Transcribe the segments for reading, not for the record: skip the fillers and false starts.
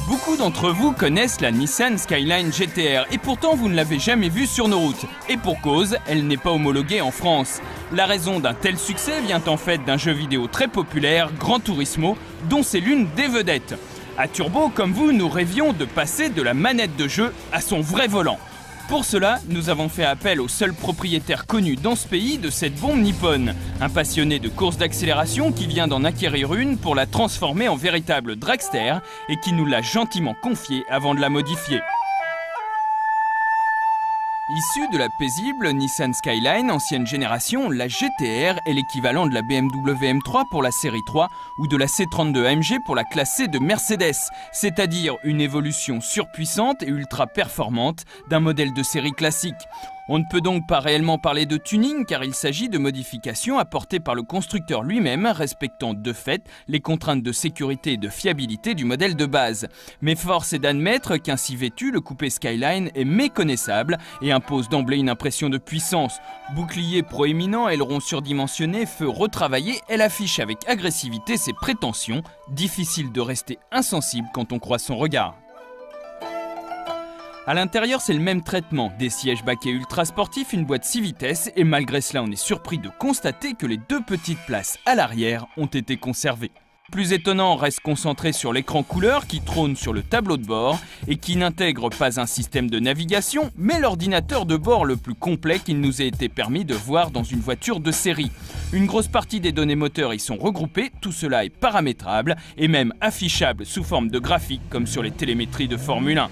Beaucoup d'entre vous connaissent la Nissan Skyline GT-R et pourtant vous ne l'avez jamais vue sur nos routes. Et pour cause, elle n'est pas homologuée en France. La raison d'un tel succès vient en fait d'un jeu vidéo très populaire, Gran Turismo, dont c'est l'une des vedettes. À Turbo, comme vous, nous rêvions de passer de la manette de jeu à son vrai volant. Pour cela, nous avons fait appel au seul propriétaire connu dans ce pays de cette bombe nippone, un passionné de course d'accélération qui vient d'en acquérir une pour la transformer en véritable dragster et qui nous l'a gentiment confiée avant de la modifier. Issue de la paisible Nissan Skyline ancienne génération, la GT-R est l'équivalent de la BMW M3 pour la série 3 ou de la C32 AMG pour la classe C de Mercedes, c'est-à-dire une évolution surpuissante et ultra performante d'un modèle de série classique. On ne peut donc pas réellement parler de tuning car il s'agit de modifications apportées par le constructeur lui-même respectant de fait les contraintes de sécurité et de fiabilité du modèle de base. Mais force est d'admettre qu'ainsi vêtu, le coupé Skyline est méconnaissable et impose d'emblée une impression de puissance. Bouclier proéminent, aileron surdimensionné, feu retravaillé, elle affiche avec agressivité ses prétentions. Difficile de rester insensible quand on croise son regard. À l'intérieur, c'est le même traitement, des sièges baquets ultra sportifs, une boîte 6 vitesses et malgré cela, on est surpris de constater que les deux petites places à l'arrière ont été conservées. Plus étonnant reste concentré sur l'écran couleur qui trône sur le tableau de bord et qui n'intègre pas un système de navigation, mais l'ordinateur de bord le plus complet qu'il nous ait été permis de voir dans une voiture de série. Une grosse partie des données moteurs y sont regroupées, tout cela est paramétrable et même affichable sous forme de graphique comme sur les télémétries de Formule 1.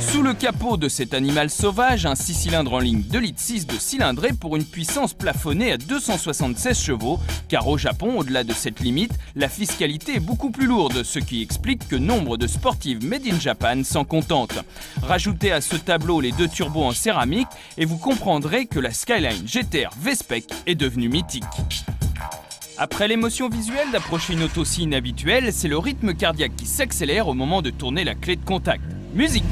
Sous le capot de cet animal sauvage, un 6 cylindres en ligne 2,6 litres de cylindrée pour une puissance plafonnée à 276 chevaux, car au Japon, au-delà de cette limite, la fiscalité est beaucoup plus lourde, ce qui explique que nombre de sportives made in Japan s'en contentent. Rajoutez à ce tableau les deux turbos en céramique et vous comprendrez que la Skyline GT-R V-Spec est devenue mythique. Après l'émotion visuelle d'approcher une auto si inhabituelle, c'est le rythme cardiaque qui s'accélère au moment de tourner la clé de contact. Musique!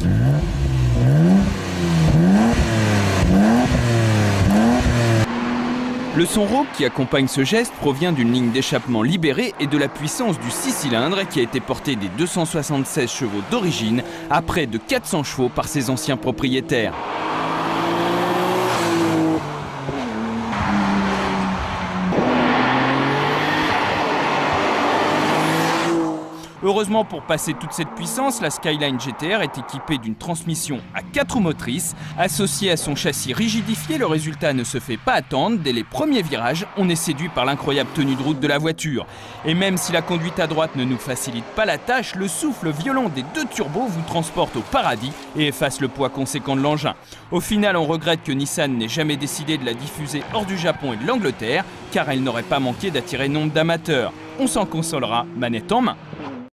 Le son rauque qui accompagne ce geste provient d'une ligne d'échappement libérée et de la puissance du 6 cylindres qui a été porté des 276 chevaux d'origine à près de 400 chevaux par ses anciens propriétaires. Heureusement pour passer toute cette puissance, la Skyline GT-R est équipée d'une transmission à 4 roues motrices. Associée à son châssis rigidifié, le résultat ne se fait pas attendre. Dès les premiers virages, on est séduit par l'incroyable tenue de route de la voiture. Et même si la conduite à droite ne nous facilite pas la tâche, le souffle violent des deux turbos vous transporte au paradis et efface le poids conséquent de l'engin. Au final, on regrette que Nissan n'ait jamais décidé de la diffuser hors du Japon et de l'Angleterre, car elle n'aurait pas manqué d'attirer nombre d'amateurs. On s'en consolera, manette en main.